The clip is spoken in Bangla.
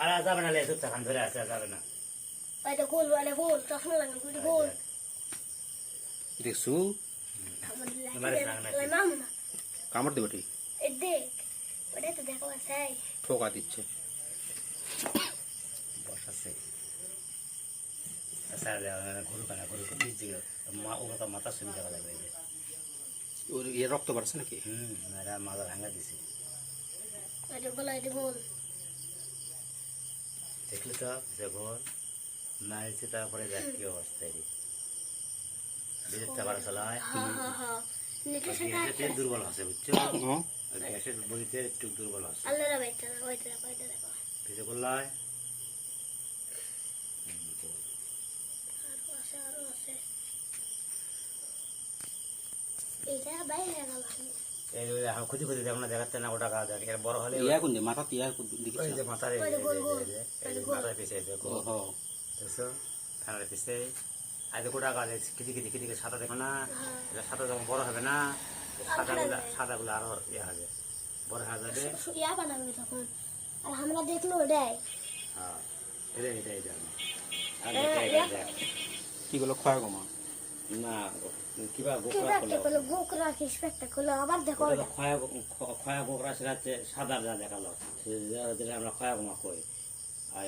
আর যাবে না, লেসুপ খান ধরে আসে যাবে না। এটা গোল চশমা লাগান কুড়ি গোল দেখছু মামু না কামড় দেবে ঠিক দেখ ওটা তো দেখো আছে ঠোকা দিচ্ছে বসাছে ঘুরু কানা ঘুরু ওটা মাথা শুনি দেখা লাগবে। ওর রক্ত বাড়ছে নাকি? এরা মাথা ভাঙা দিছে। এটা বলা এটা গোল দেখলি তো যখন মারিছে তারপরে দেখ কি অবস্থা রে। বিদ্যুৎ বাড়া চালায় দুর্বল আছে বুঝছো, গ্যাসের বইতে একটু দুর্বল আছে। আল্লাহর বাইতে দেখো কিছু করলায় আরো আছে এটা বাইরে গেল এই খুঁজি খুঁজি দেখো না, দেখাচ্ছে না ওটা গাছ দেখ বড় হলে মাথা মাথার মাথার পিছিয়ে দেখো দেখছো ফ্যানের পিছিয়ে আজ গোটা গাছ খিদি খিদি খিদি সাদা দেখো না, সাদা যখন বড় হবে না সাদাগুলো আরো ইয়ে হবে বড় হয়ে যাবে ইয়া বানাবে তখন। আর আমরা দেখলো ওটাই হ্যাঁ এটাই কি গুলো ক্ষয় কমা না কিবা গোকরা স্পেক্টাকুলার আবার দেখো খয়া গোকরা সেটা হচ্ছে সাদা যা দেখালো, আমরা খয়া গোমা কই।